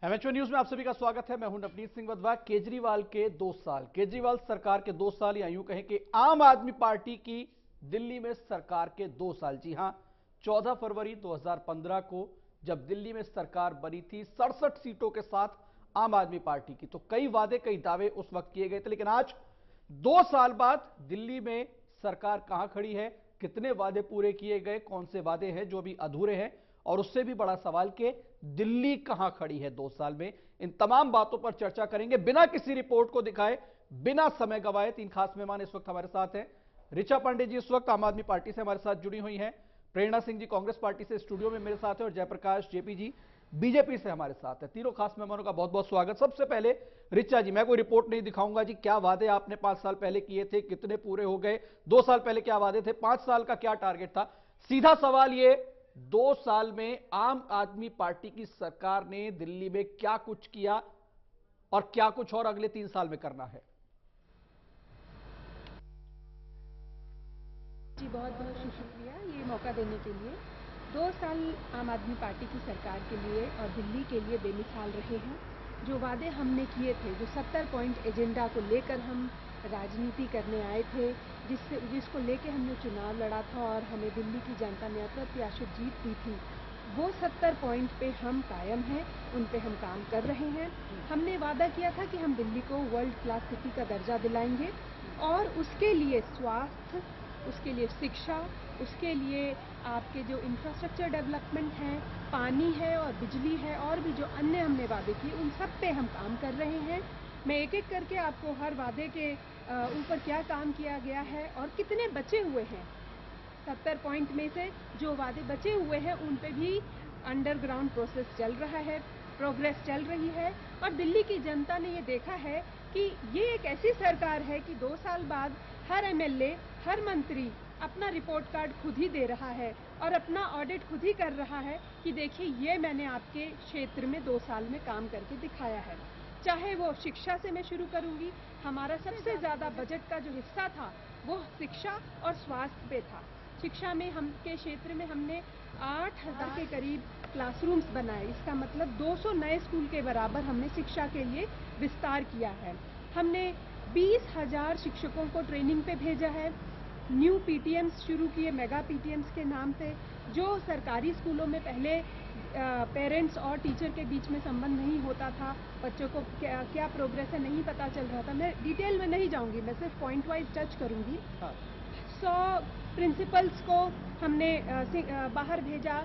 MHO news में आप सभी का स्वागत है। मैं हूं नवनीत सिंह वधवा। केजरीवाल के 2 साल, केजरीवाल सरकार के 2 साल, या यूं कहें कि आम आदमी पार्टी की दिल्ली में सरकार के 2 साल। जी हां, 14 फरवरी 2015 को जब दिल्ली में सरकार बनी थी 67 सीटों के साथ आम आदमी पार्टी की, तो कई वादे कई दावे उस वक्त किए गए थे। लेकिन आज 2 साल बाद दिल्ली में सरकार कहां खड़ी है, कितने वादे पूरे किए गए, कौन से वादे हैं जो अभी अधूरे हैं, और उससे भी बड़ा सवाल कि दिल्ली कहां खड़ी है 2 साल में, इन तमाम बातों पर चर्चा करेंगे बिना किसी रिपोर्ट को दिखाए, बिना समय गवाए। 3 खास मेहमान इस वक्त हमारे साथ हैं। ऋचा पांडे जी इस वक्त आम आदमी पार्टी से हमारे साथ जुड़ी हुई हैं, प्रेरणा सिंह जी कांग्रेस पार्टी से स्टूडियो में मेरे साथ है, और जयप्रकाश जेपी जी बीजेपी से हमारे साथ है। तीनों खास मेहमानों का बहुत बहुत स्वागत। सबसे पहले ऋचा जी, मैं कोई रिपोर्ट नहीं दिखाऊंगा जी, क्या वादे आपने 5 साल पहले किए थे, कितने पूरे हो गए, 2 साल पहले क्या वादे थे, 5 साल का क्या टारगेट था। सीधा सवाल ये, 2 साल में आम आदमी पार्टी की सरकार ने दिल्ली में क्या कुछ किया और क्या कुछ और अगले 3 साल में करना है। जी बहुत बहुत शुक्रिया ये मौका देने के लिए। 2 साल आम आदमी पार्टी की सरकार के लिए और दिल्ली के लिए बेमिसाल रहे हैं। जो वादे हमने किए थे, जो 70 पॉइंट एजेंडा को लेकर हम राजनीति करने आए थे, जिसको लेकर हमने चुनाव लड़ा था और हमें दिल्ली की जनता ने अप्रत्याशित जीत दी थी, वो 70 पॉइंट पे हम कायम हैं, उन पे हम काम कर रहे हैं। हमने वादा किया था कि हम दिल्ली को वर्ल्ड क्लास सिटी का दर्जा दिलाएंगे, और उसके लिए स्वास्थ्य, उसके लिए शिक्षा, उसके लिए आपके जो इंफ्रास्ट्रक्चर डेवलपमेंट है, पानी है और बिजली है, और भी जो अन्य हमने वादे किए, उन सब पे हम काम कर रहे हैं। मैं एक एक करके आपको हर वादे के ऊपर क्या काम किया गया है और कितने बचे हुए हैं, 70 पॉइंट में से जो वादे बचे हुए हैं उन पे भी अंडरग्राउंड प्रोसेस चल रहा है, प्रोग्रेस चल रही है। और दिल्ली की जनता ने ये देखा है कि ये एक ऐसी सरकार है कि 2 साल बाद हर एमएलए, हर मंत्री अपना रिपोर्ट कार्ड खुद ही दे रहा है और अपना ऑडिट खुद ही कर रहा है कि देखिए ये मैंने आपके क्षेत्र में 2 साल में काम करके दिखाया है। चाहे वो शिक्षा से मैं शुरू करूंगी, हमारा सबसे ज़्यादा बजट का जो हिस्सा था वो शिक्षा और स्वास्थ्य पे था। शिक्षा में हम के क्षेत्र में हमने 8000 के करीब क्लासरूम्स बनाए, इसका मतलब 200 नए स्कूल के बराबर हमने शिक्षा के लिए विस्तार किया है। हमने 20,000 शिक्षकों को ट्रेनिंग पे भेजा है। न्यू पीटीएम्स शुरू किए, मेगा पीटीएम्स के नाम से, जो सरकारी स्कूलों में पहले पेरेंट्स और टीचर के बीच में संबंध नहीं होता था, बच्चों को क्या प्रोग्रेस है नहीं पता चल रहा था। मैं डिटेल में नहीं जाऊंगी, मैं सिर्फ पॉइंट वाइज टच करूंगी। 100 प्रिंसिपल्स को हमने बाहर भेजा,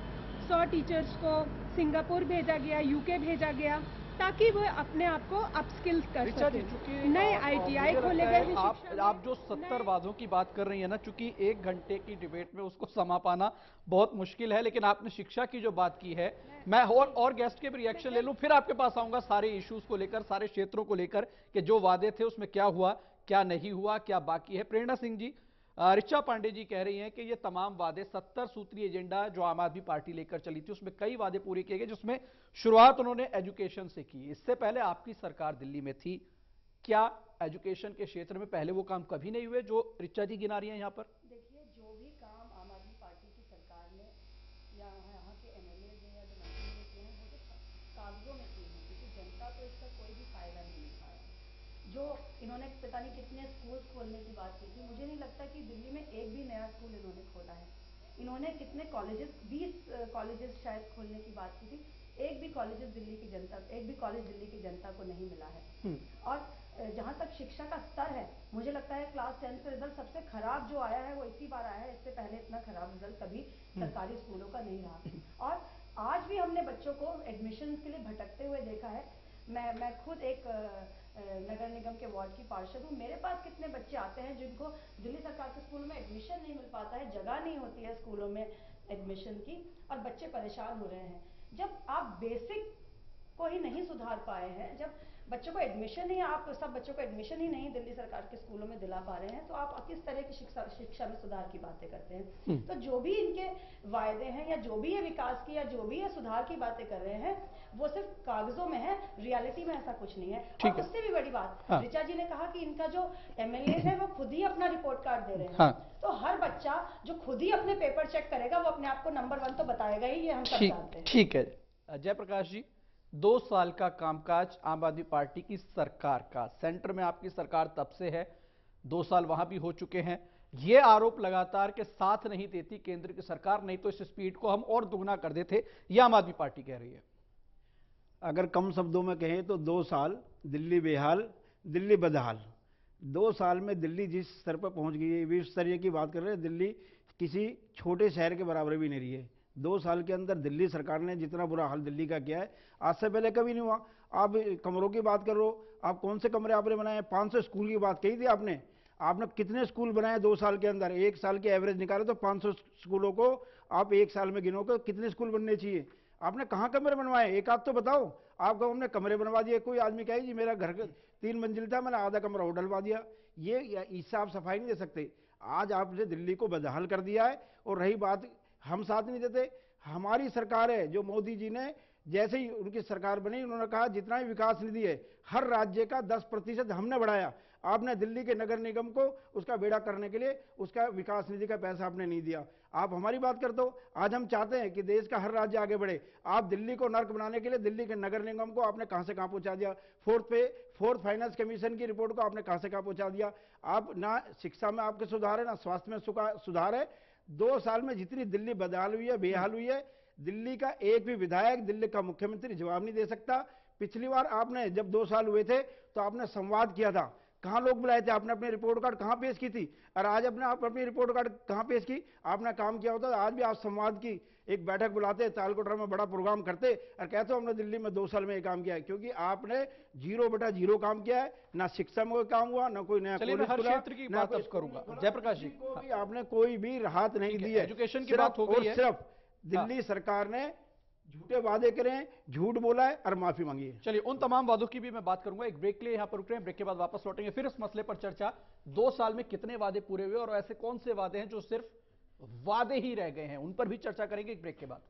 100 टीचर्स को सिंगापुर भेजा गया, यूके भेजा गया, ताकि वो अपने आप को अपस्किल कर सकें। नए आईटीआई खोले गए हैं। आप जो 70 वादों की बात कर रही है ना, चूंकि 1 घंटे की डिबेट में उसको समा पाना बहुत मुश्किल है, लेकिन आपने शिक्षा की जो बात की है, मैं और गेस्ट के भी रिएक्शन ले लूं, फिर आपके पास आऊंगा सारे इश्यूज को लेकर, सारे क्षेत्रों को लेकर कि जो वादे थे उसमें क्या हुआ, क्या नहीं हुआ, क्या बाकी है। प्रेरणा सिंह जी, ऋचा पांडे जी कह रही हैं कि ये तमाम वादे 70 सूत्री एजेंडा जो आम आदमी पार्टी लेकर चली थी, उसमें कई वादे पूरे किए गए, जिसमें शुरुआत उन्होंने एजुकेशन से की। इससे पहले आपकी सरकार दिल्ली में थी, क्या एजुकेशन के क्षेत्र में पहले वो काम कभी नहीं हुए जो ऋचा जी गिना रही हैं यहाँ पर? देखिए, जो भी काम आम आदमी पार्टी की सरकार ने या यहाँ के एमएलए ने या जो मंत्री ने किए हैं, वो तो कागजों में किए हैं, क्योंकि जनता तो इसका कोई भी फायदा नहीं उठाया। जो इन्होंने पता नहीं कितने स्कूल खोलने की बात की थी, मुझे नहीं लगता कि दिल्ली में एक भी नया स्कूल इन्होंने खोला है। इन्होंने कितने कॉलेजेस, 20 कॉलेजेस शायद खोलने की बात की थी, एक भी कॉलेज दिल्ली की जनता को नहीं मिला है। और जहां तक शिक्षा का स्तर है, मुझे लगता है क्लास 10 का रिजल्ट सबसे खराब जो आया है वो इसी बार आया है। इससे पहले इतना खराब रिजल्ट कभी सरकारी स्कूलों का नहीं रहा। और आज भी हमने बच्चों को एडमिशन के लिए भटकते हुए देखा है। मैं खुद एक नगर निगम के वार्ड की पार्षद हूँ। मेरे पास कितने बच्चे आते हैं जिनको दिल्ली सरकार के स्कूलों में एडमिशन नहीं मिल पाता है, जगह नहीं होती है स्कूलों में एडमिशन की, और बच्चे परेशान हो रहे हैं। जब आप बेसिक को ही नहीं सुधार पाए हैं, जब बच्चों को एडमिशन ही, आप सब बच्चों को एडमिशन ही नहीं दिल्ली सरकार के स्कूलों में दिला पा रहे हैं, तो आप किस तरह की शिक्षा में सुधार की बातें करते हैं? तो जो भी इनके वायदे हैं, या जो भी ये विकास की, या जो भी ये सुधार की बातें कर रहे हैं, वो सिर्फ कागजों में है, रियलिटी में ऐसा कुछ नहीं है। और उससे भी बड़ी बात, ऋचा जी ने कहा कि इनका जो एमएलए है वो खुद ही अपना रिपोर्ट कार्ड दे रहे हैं। तो हर बच्चा जो खुद ही अपने पेपर चेक करेगा, वो अपने आप को नंबर 1 तो बताएगा ही, ये हम सब जानते हैं। ठीक है। जयप्रकाश जी, 2 साल का कामकाज आम आदमी पार्टी की सरकार का, सेंटर में आपकी सरकार तब से है, 2 साल वहां भी हो चुके हैं। यह आरोप लगातार के साथ नहीं देती केंद्र की सरकार, नहीं तो इस स्पीड को हम और दुगना कर देते, यह आम आदमी पार्टी कह रही है। अगर कम शब्दों में कहें तो 2 साल दिल्ली बेहाल, दिल्ली बदहाल। 2 साल में दिल्ली जिस स्तर पर पहुंच गई है, विश्व स्तरीय की बात कर रहे हैं, दिल्ली किसी छोटे शहर के बराबर भी नहीं रही है। 2 साल के अंदर दिल्ली सरकार ने जितना बुरा हाल दिल्ली का किया है, आज से पहले कभी नहीं हुआ। आप कमरों की बात करो, आप कौन से कमरे आपने बनाए? 500 स्कूल की बात कही थी आपने। आपने कितने स्कूल बनाए 2 साल के अंदर? 1 साल की एवरेज निकाले तो 500 स्कूलों को आप 1 साल में गिनो तो कितने स्कूल बनने चाहिए? आपने कहाँ कमरे बनवाए? एक आध तो बताओ। आप कहो हमने कमरे बनवा दिए। कोई आदमी कहे जी मेरा घर 3 मंजिल था, मैंने आधा कमरा और डलवा दिया। ये इससे आप सफाई नहीं दे सकते। आज आपने दिल्ली को बदहाल कर दिया है। और रही बात, हम साथ नहीं देते, हमारी सरकार है जो मोदी जी ने जैसे ही उनकी सरकार बनी, उन्होंने कहा जितना भी विकास निधि है हर राज्य का 10% हमने बढ़ाया। आपने दिल्ली के नगर निगम को उसका बेड़ा करने के लिए उसका विकास निधि का पैसा आपने नहीं दिया। आप हमारी बात करते हो। आज हम चाहते हैं कि देश का हर राज्य आगे बढ़े। आप दिल्ली को नर्क बनाने के लिए दिल्ली के नगर निगम को आपने कहां से कहां पहुंचा दिया। फोर्थ फाइनेंस कमीशन की रिपोर्ट को आपने कहां से कहां पहुंचा दिया। आप ना शिक्षा में आपके सुधार है, ना स्वास्थ्य में सुधार है। 2 साल में जितनी दिल्ली बदहाल हुई है, बेहाल हुई है, दिल्ली का एक भी विधायक, दिल्ली का मुख्यमंत्री जवाब नहीं दे सकता। पिछली बार आपने जब 2 साल हुए थे तो आपने संवाद किया था, कहां लोग बुलाए थे? आपने अपनी रिपोर्ट कार्ड कहां पेश की थी? और आज आप अपनी रिपोर्ट कार्ड कहां पेश की? आपने काम किया होता आज भी आप संवाद की एक बैठक बुलाते, तालकोटरा में बड़ा प्रोग्राम करते और कहते हो हमने दिल्ली में 2 साल में ये काम किया है। क्योंकि आपने 0/0 काम किया है। ना शिक्षा में कोई काम हुआ, ना कोई नया कॉलेज हर खुला, क्षेत्र की ना बात कोई अब करूंगा। स्कूल खुला, जयप्रकाश जी, किसी को भी आपने कोई भी राहत नहीं दी है। एजुकेशन की सिर्फ बात हो गई है। सिर्फ दिल्ली सरकार ने झूठे वादे करे हैं, झूठ बोला है और माफी मांगी है। चलिए उन तमाम वादों की भी मैं बात करूंगा। एक ब्रेक के लिए यहां पर रुक रहे हैं, ब्रेक के बाद वापस लौटेंगे, फिर इस मसले पर चर्चा। 2 साल में कितने वादे पूरे हुए और ऐसे कौन से वादे हैं जो सिर्फ वादे ही रह गए हैं, उन पर भी चर्चा करेंगे एक ब्रेक के बाद।